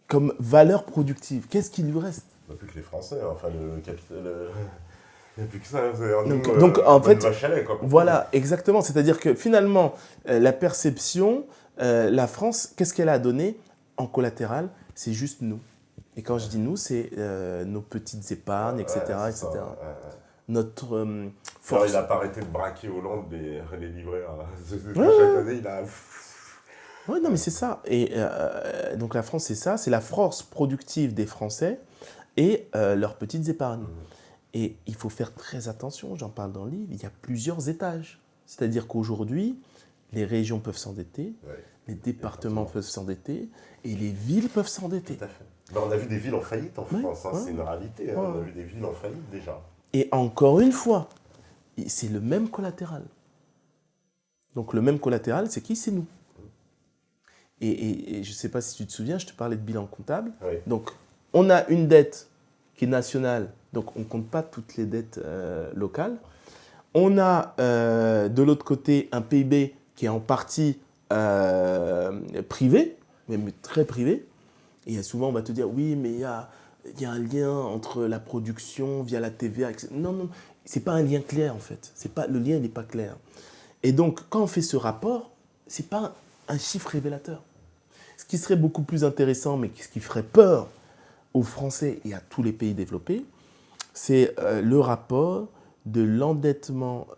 comme valeur productive, qu'est-ce qui lui reste? Il n'y a plus que les Français, enfin le capital... Il n'y a plus que ça. Donc en fait, chalet, quoi, voilà, exactement. C'est-à-dire que finalement, la perception, la France, qu'est-ce qu'elle a donné en collatéral? C'est juste nous. Et quand je dis nous, c'est nos petites épargnes, etc. etc. Notre force. Alors, il n'a pas arrêté de braquer Hollande les livrets. Chaque année, il a... Oui, non, mais c'est ça. Et donc la France, c'est ça. C'est la force productive des Français et leurs petites épargnes. Et il faut faire très attention, j'en parle dans le livre, il y a plusieurs étages. C'est-à-dire qu'aujourd'hui, les régions peuvent s'endetter, les départements peuvent s'endetter et les villes peuvent s'endetter. Tout à fait. Ben, on a vu des villes en faillite en France, c'est une réalité. On a vu des villes en faillite déjà. Et encore une fois, c'est le même collatéral. Donc le même collatéral, c'est qui? C'est nous. Et je ne sais pas si tu te souviens, je te parlais de bilan comptable. Oui. Donc on a une dette qui est nationale, donc on ne compte pas toutes les dettes locales. On a de l'autre côté un PIB qui est en partie privé, même très privé. Et souvent, on va te dire, oui, mais il y a un lien entre la production via la TVA, etc. Non, ce n'est pas un lien clair, en fait. Le lien n'est pas clair. Et donc, quand on fait ce rapport, ce n'est pas un chiffre révélateur. Ce qui serait beaucoup plus intéressant, mais ce qui ferait peur aux Français et à tous les pays développés, c'est le rapport de l'endettement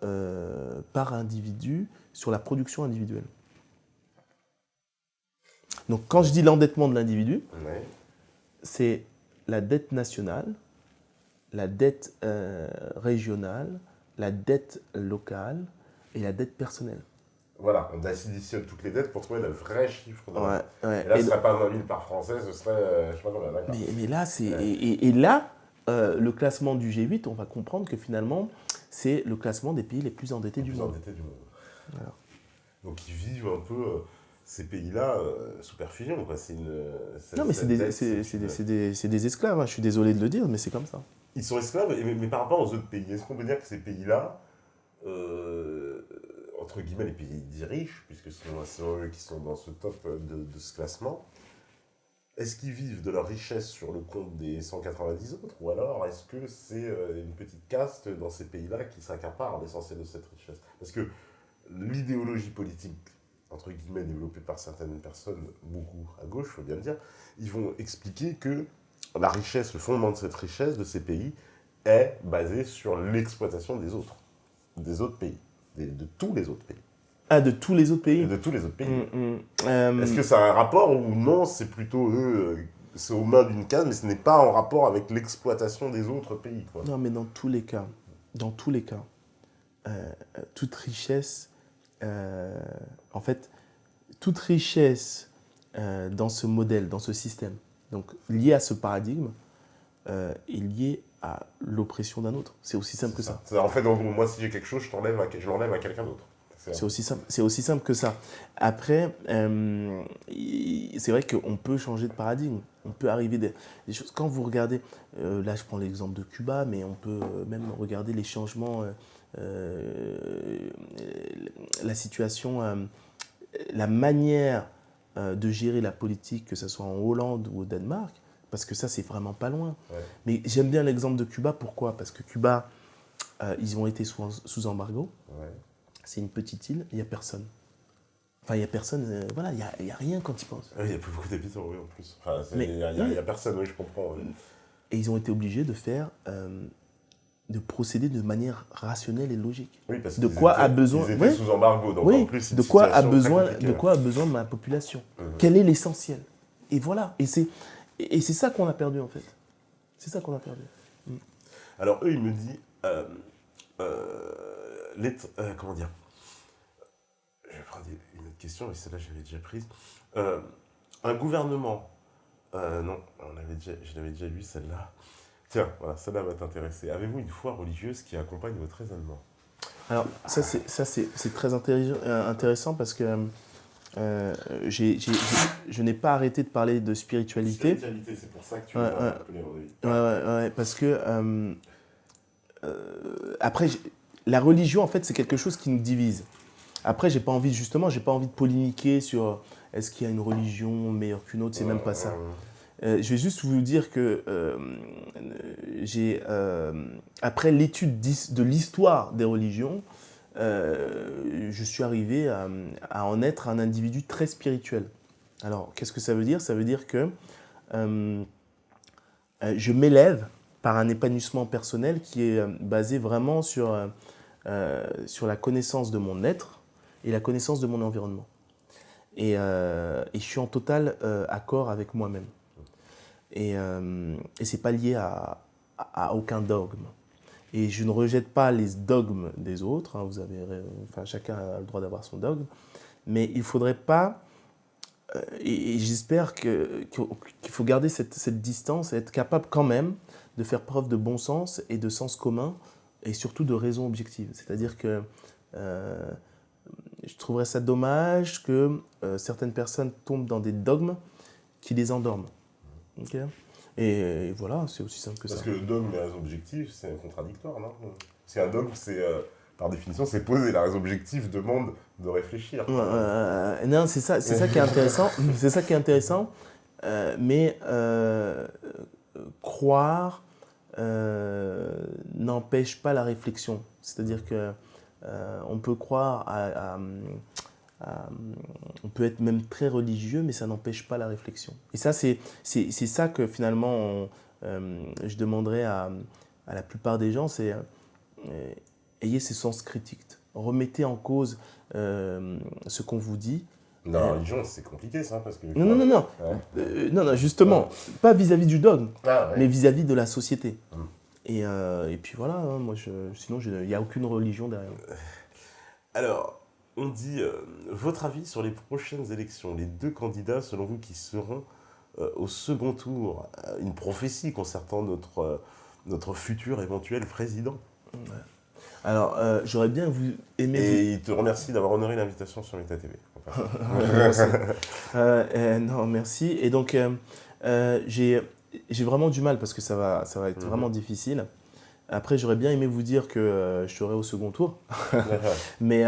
par individu sur la production individuelle. Donc, quand je dis l'endettement de l'individu, c'est la dette nationale, la dette régionale, la dette locale et la dette personnelle. Voilà, on additionne toutes les dettes pour trouver le vrai chiffre. Et là, ce ne serait pas 20 000 par Français, ce serait, je ne sais pas combien, d'accord. Mais là, c'est... Et là, le classement du G8, on va comprendre que finalement, c'est le classement des pays les plus endettés du monde. Voilà. Donc ils vivent un peu ces pays-là sous perfusion. Non, mais c'est des esclaves, hein. Je suis désolé de le dire, mais c'est comme ça. Ils sont esclaves, mais par rapport aux autres pays, est-ce qu'on peut dire que ces pays-là, entre guillemets les pays dits riches, puisque ce sont eux qui sont dans ce top de ce classement, est-ce qu'ils vivent de leur richesse sur le compte des 190 autres, ou alors est-ce que c'est une petite caste dans ces pays-là qui s'accapare l'essentiel de cette richesse? Parce que l'idéologie politique, entre guillemets, développée par certaines personnes, beaucoup à gauche, il faut bien le dire, ils vont expliquer que la richesse, le fondement de cette richesse, de ces pays, est basé sur l'exploitation des autres pays, de tous les autres pays. Ah, de tous les autres pays? De tous les autres pays. Est-ce que ça a un rapport ou non? C'est plutôt eux, c'est aux mains d'une case, mais ce n'est pas en rapport avec l'exploitation des autres pays, quoi. Non, mais dans tous les cas, toute richesse, en fait, toute richesse dans ce modèle, dans ce système, donc liée à ce paradigme, est liée à l'oppression d'un autre. C'est aussi simple que ça. En fait, en gros, moi, si j'ai quelque chose, je l'enlève à quelqu'un d'autre. C'est aussi simple que ça. Après, c'est vrai qu'on peut changer de paradigme. On peut arriver des choses. Quand vous regardez, là je prends l'exemple de Cuba, mais on peut même regarder les changements, la situation, la manière de gérer la politique, que ce soit en Hollande ou au Danemark, parce que ça c'est vraiment pas loin. Ouais. Mais j'aime bien l'exemple de Cuba. Pourquoi? Parce que Cuba, ils ont été sous embargo. Ouais. C'est une petite île, il n'y a personne. Enfin, il n'y a personne, voilà, il n'y a rien quand ils pensent. Il n'y a plus beaucoup d'habitants, oui, en plus. Enfin, il n'y a personne, oui, je comprends. Oui. Et ils ont été obligés de de procéder de manière rationnelle et logique. Oui, parce de quoi a besoin, ils étaient sous embargo, donc oui, en plus, de quoi a besoin ma population. Quel est l'essentiel? Et voilà, et c'est ça qu'on a perdu, en fait. C'est ça qu'on a perdu. Alors, eux, ils me disent... comment dire? Je vais prendre une autre question, mais celle-là, j'avais déjà prise. Un gouvernement... non, je l'avais déjà lu, celle-là. Tiens, voilà, celle-là va t'intéresser. Avez-vous une foi religieuse qui accompagne votre raisonnement? Alors, ça c'est très intéressant parce que je n'ai pas arrêté de parler de spiritualité. Spiritualité, c'est pour ça que tu m'as appelé, oui. Ouais, parce que... après, la religion, en fait, c'est quelque chose qui nous divise. Après, j'ai pas envie de polémiquer sur est-ce qu'il y a une religion meilleure qu'une autre, c'est même pas ça. Je vais juste vous dire que après l'étude de l'histoire des religions, je suis arrivé à en être un individu très spirituel. Alors, qu'est-ce que ça veut dire? Ça veut dire que je m'élève par un épanouissement personnel qui est basé vraiment sur la connaissance de mon être et la connaissance de mon environnement. Et je suis en total accord avec moi-même. Et ce n'est pas lié à aucun dogme. Et je ne rejette pas les dogmes des autres. Hein, chacun a le droit d'avoir son dogme. Mais il ne faudrait pas... et j'espère qu'il faut garder cette distance et être capable quand même de faire preuve de bon sens et de sens commun et surtout de raison objective. C'est-à-dire que je trouverais ça dommage que certaines personnes tombent dans des dogmes qui les endorment. Okay. Et voilà, c'est aussi simple que ça. Parce que le dogme et la raison objective, c'est contradictoire, non? Parce qu'un dogme, par définition, c'est posé. La raison objective demande de réfléchir. Non, c'est ça qui est intéressant. C'est ça qui est intéressant. Mais croire n'empêche pas la réflexion. C'est-à-dire que on peut croire on peut être même très religieux, mais ça n'empêche pas la réflexion. Et ça, c'est ça que finalement, je demanderais à la plupart des gens, c'est ayez ce sens critique. Remettez en cause ce qu'on vous dit. La religion, c'est compliqué, ça, parce que... Non, non, justement, pas vis-à-vis du dogme, mais vis-à-vis de la société. Et puis voilà, hein, moi, sinon, il n'y a aucune religion derrière. Alors... On dit, votre avis sur les prochaines élections, les deux candidats selon vous qui seront au second tour, une prophétie concernant notre futur éventuel président. Ouais. Alors, j'aurais bien aimé... Et il te remercie d'avoir honoré l'invitation sur Meta TV. Non, merci. Et donc, j'ai vraiment du mal parce que ça va être vraiment difficile. Après, j'aurais bien aimé vous dire que je serai au second tour. mais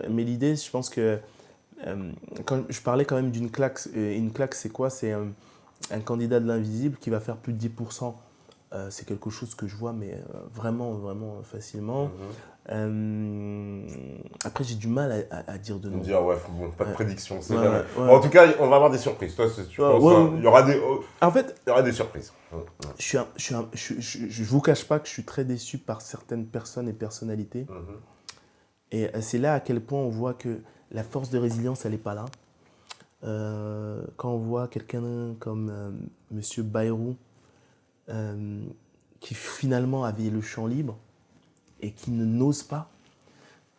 l'idée, je pense que quand je parlais quand même d'une claque. Une claque, c'est quoi? C'est un candidat de l'invisible qui va faire plus de 10%. C'est quelque chose que je vois, mais vraiment, vraiment facilement. Après, j'ai du mal à dire de nom. Dire, ouais, bon, pas de prédiction. En tout cas, on va avoir des surprises. Toi, tu penses, il y aura des, en fait, il y aura des surprises. Je vous cache pas que je suis très déçu par certaines personnes et personnalités. Et c'est là à quel point on voit que la force de résilience, elle n'est pas là. Quand on voit quelqu'un comme Monsieur Bayrou, qui finalement avait le champ libre et qui n'ose pas.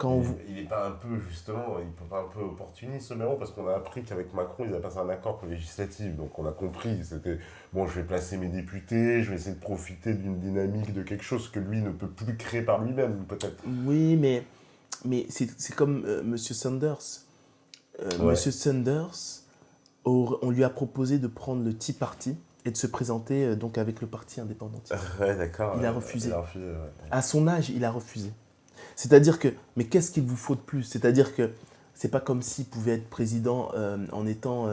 Il n'est pas un peu, justement, il peut pas un peu opportuniste, ce Mélenchon, parce qu'on a appris qu'avec Macron, ils avaient passé un accord pour législatif. Donc on a compris, c'était, bon, je vais placer mes députés, je vais essayer de profiter d'une dynamique, de quelque chose que lui ne peut plus créer par lui-même, peut-être. Oui, mais c'est comme Monsieur Sanders. Monsieur Sanders, on lui a proposé de prendre le Tea Party et de se présenter donc avec le parti indépendantiste. Ouais, d'accord. Il a refusé. À son âge, il a refusé. C'est-à-dire que, mais qu'est-ce qu'il vous faut de plus? C'est-à-dire que c'est pas comme s'il pouvait être président en étant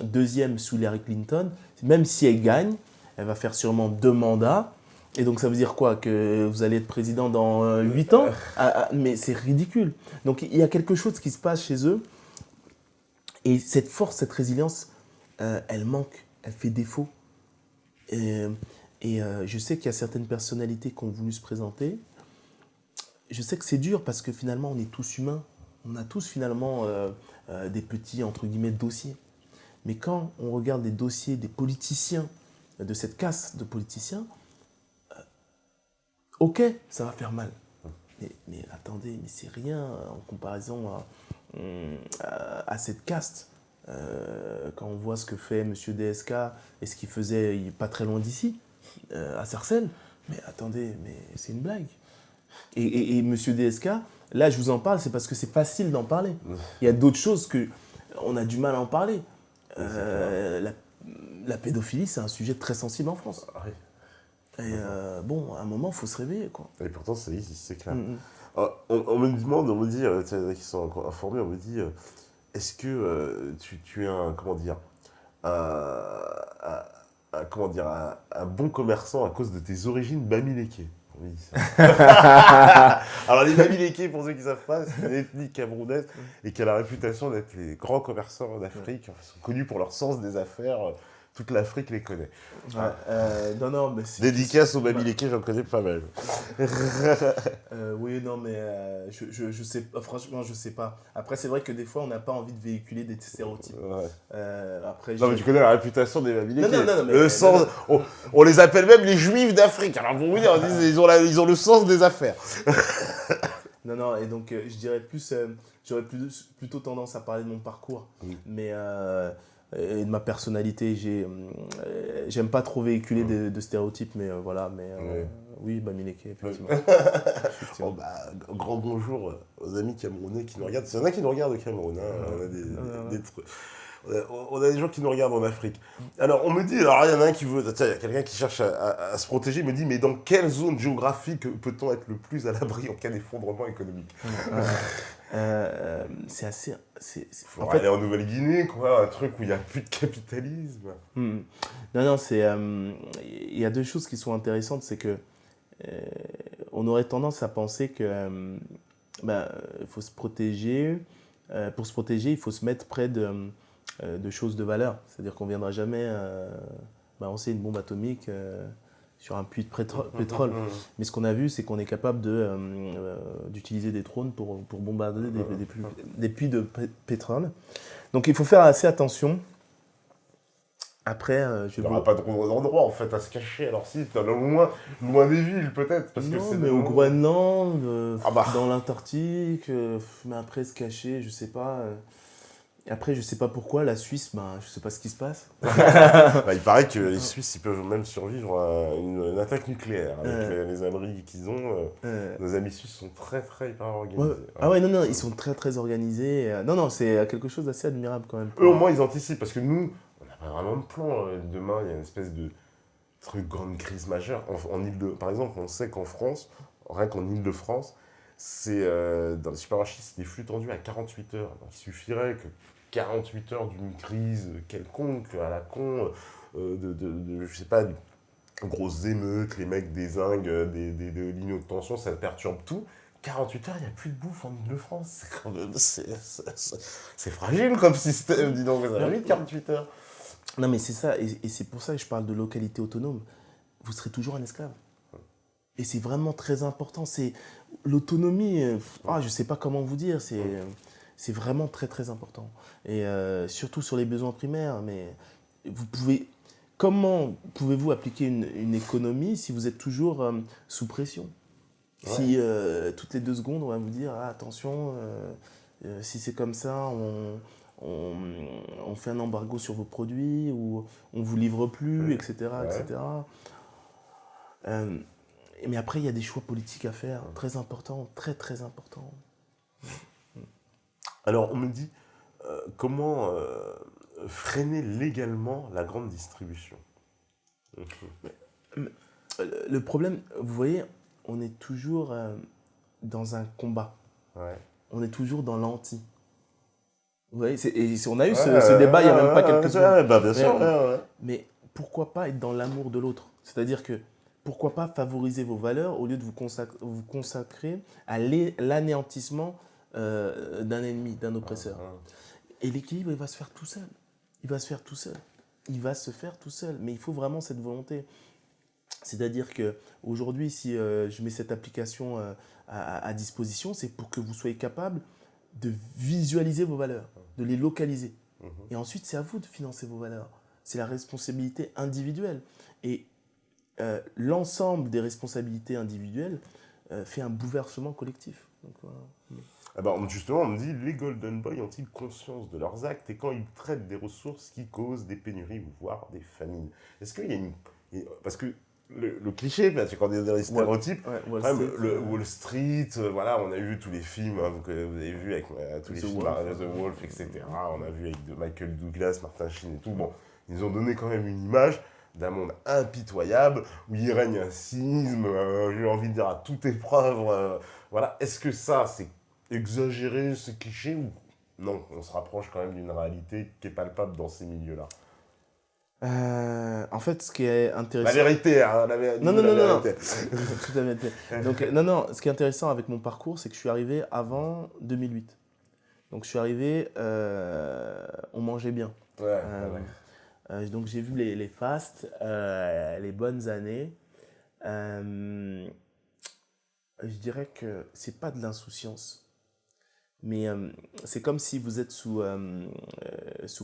deuxième sous Hillary Clinton. Même si elle gagne, elle va faire sûrement 2 mandats. Et donc ça veut dire quoi? Que vous allez être président dans 8 ans? Mais c'est ridicule. Donc il y a quelque chose qui se passe chez eux. Et cette force, cette résilience, elle manque, elle fait défaut. Et je sais qu'il y a certaines personnalités qui ont voulu se présenter. Je sais que c'est dur parce que finalement, on est tous humains. On a tous finalement des petits, entre guillemets, dossiers. Mais quand on regarde les dossiers des politiciens, de cette caste de politiciens, ok, ça va faire mal. Mais attendez, mais c'est rien en comparaison à cette caste. Quand on voit ce que fait M. DSK et ce qu'il faisait pas très loin d'ici, à Sarcelles, mais attendez, mais c'est une blague. Et M. DSK, là je vous en parle, c'est parce que c'est facile d'en parler. Il y a d'autres choses qu'on a du mal à en parler. La pédophilie, c'est un sujet très sensible en France. Et bon, à un moment, il faut se réveiller, quoi. Et pourtant, c'est clair. On me demande, on me dit, qui sont informés, on me dit, est-ce que tu es un bon commerçant à cause de tes origines bamilékées? Oui. Alors les Bamilékés, pour ceux qui ne savent pas, c'est une ethnie camerounaise et qui a la réputation d'être les grands commerçants d'Afrique. Ils sont connus pour leur sens des affaires. Toute l'Afrique les connaît. Non, mais dédicace aux Bamilékés, j'en connais pas mal. Oui, non, mais je sais, franchement, je sais pas. Après, c'est vrai que des fois, on n'a pas envie de véhiculer des stéréotypes. Après, non, mais tu connais la réputation des Bamilékés. Non, mais sens, on les appelle même les Juifs d'Afrique. Alors pour vous dire, ils ont le sens des affaires. Non, et donc je dirais plus, j'aurais plutôt tendance à parler de mon parcours, mais et de ma personnalité. J'aime pas trop véhiculer de stéréotypes, mais voilà, oui, Bamiléké, effectivement. Bon, grand bonjour aux amis camerounais qui nous regardent. Il y en a qui nous regardent au Cameroun. On a des gens qui nous regardent en Afrique. Alors, on me dit, alors il y en a un qui veut, il y a quelqu'un qui cherche à se protéger, il me dit, mais dans quelle zone géographique peut-on être le plus à l'abri en cas d'effondrement économique? C'est assez... Il faut aller en Nouvelle-Guinée, quoi, un truc où il n'y a plus de capitalisme. Non, c'est... Il y a 2 choses qui sont intéressantes, c'est que on aurait tendance à penser que faut se protéger. Pour se protéger, il faut se mettre près de choses de valeur. C'est-à-dire qu'on ne viendra jamais balancer une bombe atomique sur un puits de pétrole. Mais ce qu'on a vu, c'est qu'on est capable d'utiliser des drones pour bombarder des puits de pétrole. Donc il faut faire assez attention. Après, il n'y aura pas d'endroit en fait à se cacher. Alors si, loin des villes peut-être. Mais au Groenland, dans l'Antarctique, mais après se cacher, je sais pas. Après, je ne sais pas pourquoi, la Suisse, je ne sais pas ce qui se passe. Il paraît que les Suisses, ils peuvent même survivre à une attaque nucléaire. Avec les abris qu'ils ont, nos amis suisses sont très, très hyper organisés. Ah ouais, non, ils sont très, très organisés. Non, c'est quelque chose d'assez admirable quand même. Eux, au moins, ils anticipent, parce que nous, on n'a pas vraiment de plan. Demain, il y a une espèce de truc, grande crise majeure. Par exemple, on sait qu'en France, rien qu'en Île-de-France, dans les supermarchés, c'est des flux tendus à 48 heures. Donc, il suffirait que 48 heures d'une crise quelconque, à la con, je sais pas, grosses émeutes, les mecs dézinguent de lignes de tension, ça perturbe tout. 48 heures, il n'y a plus de bouffe en Île-de-France. C'est fragile comme système, dis donc, ça va vite 48 heures. Non, mais c'est ça, et c'est pour ça que je parle de localité autonome. Vous serez toujours un esclave. Et c'est vraiment très important. C'est l'autonomie, je ne sais pas comment vous dire, c'est vraiment très très important. Et surtout sur les besoins primaires, mais comment pouvez-vous appliquer une économie si vous êtes toujours sous pression ? Si toutes les 2 secondes, on va vous dire, attention, si c'est comme ça, on fait un embargo sur vos produits, ou on ne vous livre plus, etc. etc. Mais après, il y a des choix politiques à faire, très importants, très très importants. Alors, on me dit, comment freiner légalement la grande distribution ? Le problème, vous voyez, on est toujours dans un combat. On est toujours dans l'anti. Vous voyez, on a eu ce débat il n'y a même pas quelques semaines. Bien sûr. Mais pourquoi pas être dans l'amour de l'autre ? C'est-à-dire que pourquoi pas favoriser vos valeurs au lieu de vous consacrer à l'anéantissement d'un ennemi, d'un oppresseur. Et l'équilibre, il va se faire tout seul. Il va se faire tout seul. Mais il faut vraiment cette volonté. C'est-à-dire qu'aujourd'hui, si je mets cette application à disposition, c'est pour que vous soyez capable de visualiser vos valeurs, de les localiser. Et ensuite, c'est à vous de financer vos valeurs. C'est la responsabilité individuelle. Et l'ensemble des responsabilités individuelles fait un bouleversement collectif. Donc, voilà. Justement, on me dit, les Golden Boys ont-ils conscience de leurs actes et quand ils traitent des ressources qui causent des pénuries ou voire des famines ? Est-ce qu'il y a une... Parce que le cliché, quand on est dans les stéréotypes, Wall Street, voilà, on a vu tous les films que vous avez vus avec tous les films The Wolf, etc. On a vu avec Michael Douglas, Martin Sheen et tout. Bon, ils nous ont donné quand même une image d'un monde impitoyable où il règne un cynisme, j'ai envie de dire à toute épreuve. Voilà, est-ce que ça, c'est exagéré, ce cliché, ou non, on se rapproche quand même d'une réalité qui est palpable dans ces milieux-là? En fait, ce qui est intéressant... La vérité, hein, non. Toute la vérité. Donc, non, ce qui est intéressant avec mon parcours, c'est que je suis arrivé avant 2008. Donc, je suis arrivé, on mangeait bien. Donc, j'ai vu les fastes, les bonnes années. Je dirais que c'est pas de l'insouciance. Mais c'est comme si vous êtes sous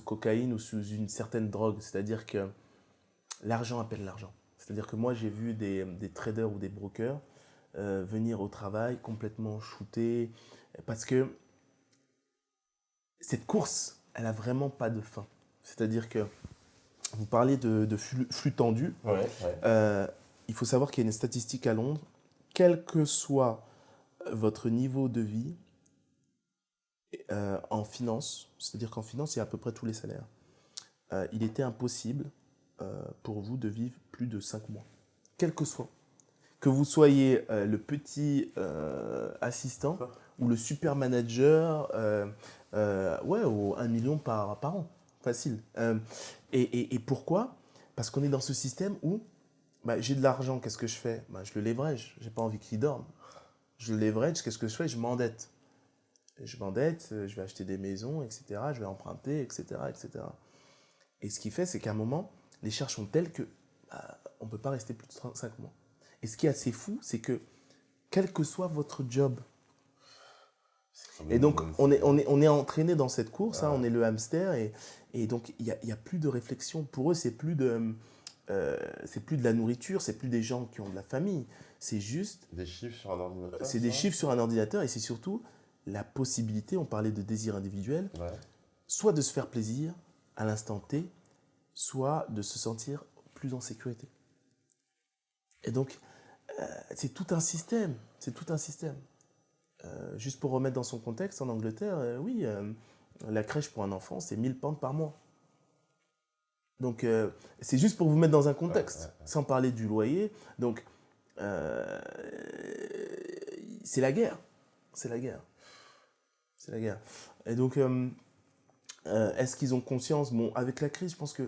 cocaïne ou sous une certaine drogue. C'est-à-dire que l'argent appelle l'argent. C'est-à-dire que moi, j'ai vu des traders ou des brokers venir au travail complètement shootés. Parce que cette course, elle n'a vraiment pas de fin. C'est-à-dire que vous parlez de flux tendus. Il faut savoir qu'il y a une statistique à Londres. Quel que soit votre niveau de vie, en finance, c'est-à-dire qu'en finance, il y a à peu près tous les salaires. Il était impossible pour vous de vivre plus de 5 mois. Quel que soit. Que vous soyez le petit assistant ou le super manager, ou 1 million par an. Facile. Et pourquoi ? Parce qu'on est dans ce système où j'ai de l'argent, qu'est-ce que je fais ? Je le leverage, je n'ai pas envie qu'il dorme. Je le leverage, qu'est-ce que je fais ? Je m'endette. Je vais acheter des maisons, etc. Je vais emprunter, etc., etc. Et ce qui fait, c'est qu'à un moment, les charges sont telles que on ne peut pas rester plus de 35 mois. Et ce qui est assez fou, c'est que quel que soit votre job, et donc on est entraîné dans cette course, on est le hamster, et donc il y a plus de réflexion. Pour eux, c'est plus de la nourriture, c'est plus des gens qui ont de la famille, c'est juste des chiffres sur un ordinateur. C'est des chiffres sur un ordinateur, et c'est surtout la possibilité, on parlait de désir individuel, soit de se faire plaisir à l'instant T, soit de se sentir plus en sécurité. Et donc, c'est tout un système. Juste pour remettre dans son contexte, en Angleterre, la crèche pour un enfant, c'est 1000 pounds par mois. Donc, c'est juste pour vous mettre dans un contexte, sans parler du loyer. Donc, c'est la guerre. Et donc, est-ce qu'ils ont conscience? Bon, avec la crise, je pense que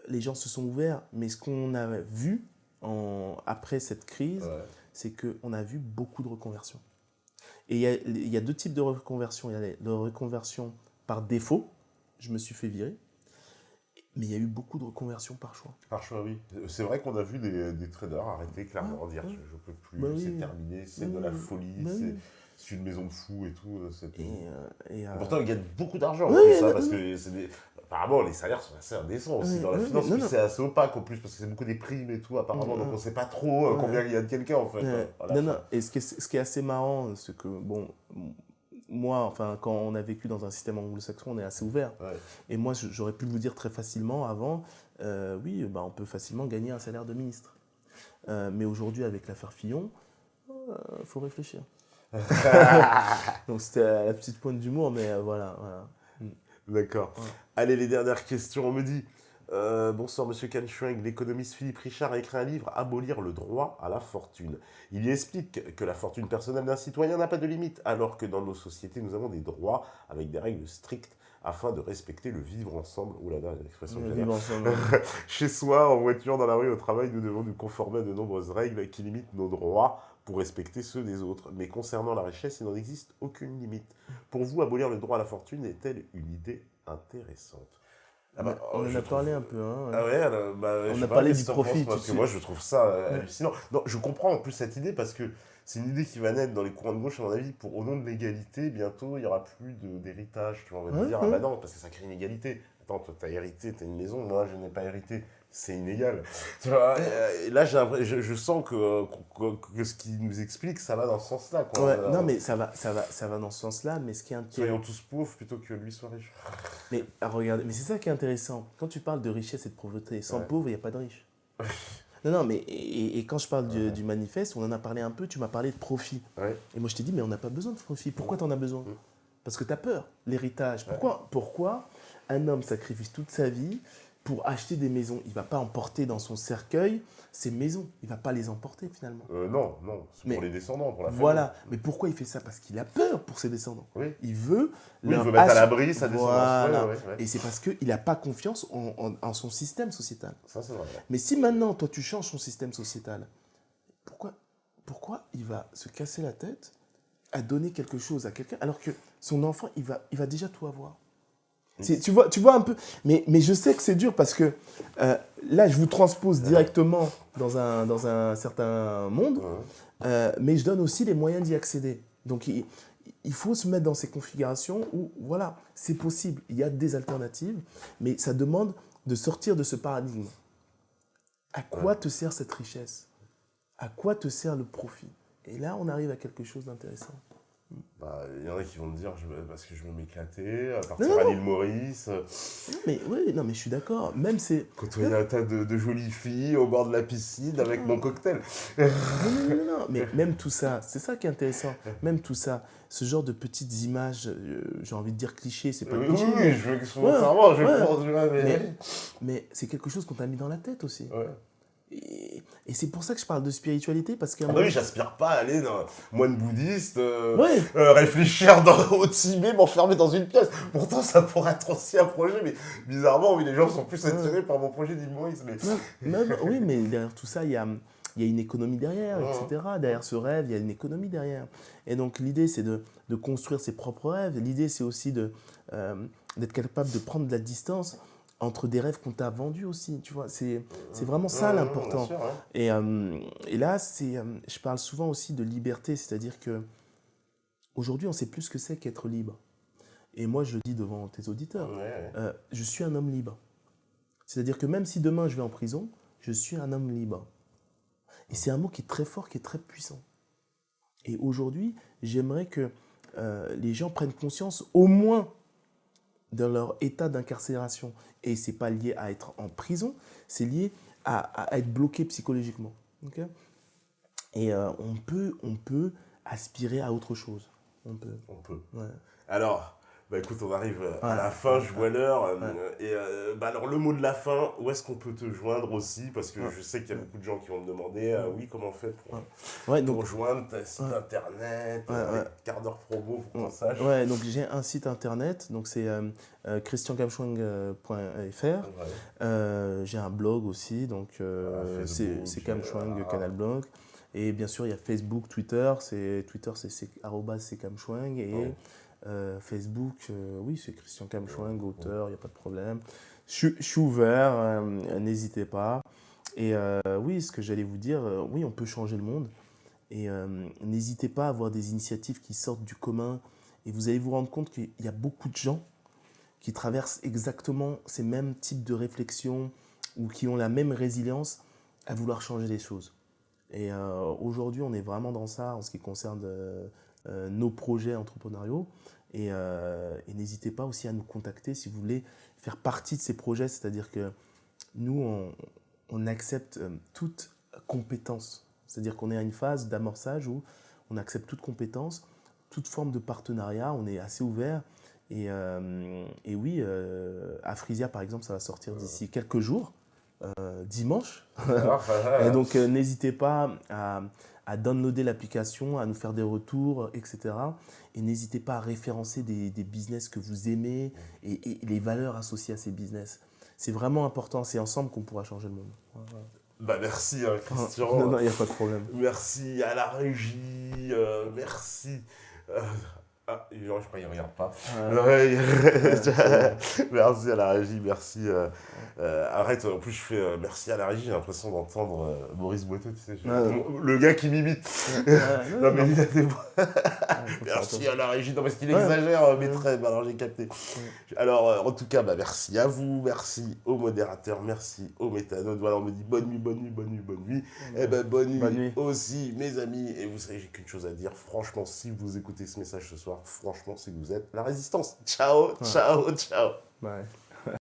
les gens se sont ouverts, mais ce qu'on a vu après cette crise, c'est qu'on a vu beaucoup de reconversions. Et il y a deux types de reconversion. Il y a la reconversion par défaut, je me suis fait virer, mais il y a eu beaucoup de reconversions par choix. Par choix, oui. C'est vrai qu'on a vu des traders arrêter clairement, dire je ne peux plus, c'est terminé, c'est de la folie, c'est une maison de fous et tout. Pourtant, ils gagnent beaucoup d'argent parce que apparemment, les salaires sont assez indécents aussi dans la finance. C'est assez opaque en plus parce que c'est beaucoup des primes et tout, apparemment. Donc on ne sait pas trop combien il y a de quelqu'un en fait. Et ce qui est assez marrant, c'est que, bon, moi, enfin, quand on a vécu dans un système anglo-saxon, on est assez ouvert. Et moi, j'aurais pu vous dire très facilement avant, on peut facilement gagner un salaire de ministre. Mais aujourd'hui, avec l'affaire Fillon, il faut réfléchir. Donc c'était la petite pointe d'humour, mais voilà. D'accord. Allez, les dernières questions. On me dit bonsoir monsieur Kanchueng, l'économiste Philippe Richard a écrit un livre « Abolir le droit à la fortune ». Il y explique que la fortune personnelle d'un citoyen n'a pas de limite, alors que dans nos sociétés, nous avons des droits avec des règles strictes afin de respecter le vivre ensemble. Oh là là, l'expression que vivre ensemble. Chez soi, en voiture, dans la rue, au travail, nous devons nous conformer à de nombreuses règles qui limitent nos droits pour respecter ceux des autres. Mais concernant la richesse, il n'en existe aucune limite. Pour vous, abolir le droit à la fortune est-elle une idée intéressante? On en a parlé un peu. On a parlé du profit. Parce que moi, je trouve ça hallucinant. Non, je comprends en plus cette idée parce que c'est une idée qui va naître dans les courants de gauche, à mon avis, au nom de l'égalité. Bientôt, il n'y aura plus d'héritage. Tu vois, on va te dire, ah bah non, parce que ça crée une égalité. Attends, toi, t'as hérité, t'as une maison, moi, je n'ai pas hérité. C'est inégal. Tu vois, et là, je sens que ce qu'il nous explique, ça va dans ce sens-là. Non, mais ça va dans ce sens-là, mais ce qui est intéressant... Soyons tous pauvres plutôt que lui soit riche. Mais regarde, mais c'est ça qui est intéressant. Quand tu parles de richesse et de pauvreté, sans pauvre, il n'y a pas de riche. Non, mais et quand je parle du manifeste, on en a parlé un peu, tu m'as parlé de profit. Et moi, je t'ai dit, mais on n'a pas besoin de profit. Pourquoi tu en as besoin? Parce que tu as peur, l'héritage. Pourquoi un homme sacrifie toute sa vie pour acheter des maisons? Il ne va pas emporter dans son cercueil ses maisons. Il ne va pas les emporter finalement. Non, c'est pour les descendants, pour la famille. Voilà, mais pourquoi il fait ça? Parce qu'il a peur pour ses descendants. Il veut mettre à l'abri sa descendance. Voilà. Et c'est parce qu'il n'a pas confiance en son système sociétal. Ça, c'est vrai. Mais si maintenant, toi, tu changes son système sociétal, pourquoi il va se casser la tête à donner quelque chose à quelqu'un alors que son enfant, il va déjà tout avoir? Tu vois un peu, mais je sais que c'est dur parce que là, je vous transpose directement dans un certain monde, mais je donne aussi les moyens d'y accéder. Donc, il faut se mettre dans ces configurations où, voilà, c'est possible, il y a des alternatives, mais ça demande de sortir de ce paradigme. À quoi te sert cette richesse? À quoi te sert le profit? Et là, on arrive à quelque chose d'intéressant. Il y en a qui vont me dire parce que je veux m'éclater, partir à l'île Maurice. Mais je suis d'accord. Même c'est côtoyer un tas de jolies filles au bord de la piscine avec mon cocktail. Non, mais même tout ça, c'est ça qui est intéressant. Même tout ça, ce genre de petites images, j'ai envie de dire clichés, c'est pas cliché. Oui, je veux que ce soit sincèrement, je pense. Mais c'est quelque chose qu'on t'a mis dans la tête aussi. Et c'est pour ça que je parle de spiritualité, parce qu'à oui, j'aspire pas à aller dans moine bouddhiste, réfléchir au Tibet, m'enfermer dans une pièce. Pourtant, ça pourrait être aussi un projet, mais bizarrement, les gens sont plus attirés par mon projet d'île Maurice. Oui, mais derrière tout ça, il y a une économie derrière, etc. Derrière ce rêve, il y a une économie derrière. Et donc, l'idée, c'est de construire ses propres rêves. L'idée, c'est aussi d'être capable de prendre de la distance entre des rêves qu'on t'a vendus aussi, tu vois, c'est vraiment ça l'important. Et là, je parle souvent aussi de liberté, c'est-à-dire que aujourd'hui, on sait plus ce que c'est qu'être libre. Et moi, je le dis devant tes auditeurs, je suis un homme libre. C'est-à-dire que même si demain je vais en prison, je suis un homme libre. Et c'est un mot qui est très fort, qui est très puissant. Et aujourd'hui, j'aimerais que les gens prennent conscience, au moins dans leur état d'incarcération. Et ce n'est pas lié à être en prison, c'est lié à être bloqué psychologiquement. Okay? Et on peut aspirer à autre chose. On peut. Ouais. Alors, écoute, on arrive à la fin, je vois l'heure. Alors, le mot de la fin, où est-ce qu'on peut te joindre aussi? Parce que je sais qu'il y a beaucoup de gens qui vont me demander, oui, comment on fait pour joindre ta site internet, quart d'heure promo, pour qu'on sache. Ouais, donc j'ai un site internet, donc c'est christiankamchwang.fr. J'ai un blog aussi, donc c'est Kamchwang Canal Blog. Et bien sûr, il y a Facebook, Twitter, c'est @ckamchwang et Facebook, oui, c'est Christian Kamchwang, auteur, il n'y a pas de problème. Je suis ouvert, n'hésitez pas. Et oui, ce que j'allais vous dire, oui, on peut changer le monde. Et n'hésitez pas à avoir des initiatives qui sortent du commun. Et vous allez vous rendre compte qu'il y a beaucoup de gens qui traversent exactement ces mêmes types de réflexions ou qui ont la même résilience à vouloir changer les choses. Et aujourd'hui, on est vraiment dans ça en ce qui concerne nos projets entrepreneuriaux. Et n'hésitez pas aussi à nous contacter si vous voulez faire partie de ces projets. C'est-à-dire que nous, on accepte toute compétence. C'est-à-dire qu'on est à une phase d'amorçage où on accepte toute compétence, toute forme de partenariat. On est assez ouvert. Et oui, Afrizia, par exemple, ça va sortir d'ici quelques jours. Dimanche. Et donc, n'hésitez pas à downloader l'application, à nous faire des retours, etc. Et n'hésitez pas à référencer des business que vous aimez et les valeurs associées à ces business. C'est vraiment important. C'est ensemble qu'on pourra changer le monde. Merci, Christian. Non, il n'y a pas de problème. Merci à la régie. Merci. Je crois qu'il ne regarde pas. Merci à la régie, merci. Arrête, en plus je fais merci à la régie, j'ai l'impression d'entendre Maurice Boiteux, tu sais, le gars qui m'imite. Non mais il a des merci à la régie, non parce qu'il exagère, mais très, alors j'ai capté. Alors en tout cas, merci à vous, merci aux modérateurs, merci aux métanotes. Voilà, on me dit bonne nuit. Et bonne nuit aussi mes amis. Et vous savez, j'ai qu'une chose à dire, franchement, si vous écoutez ce message ce soir, franchement, c'est que vous êtes la résistance. Ciao. Bye.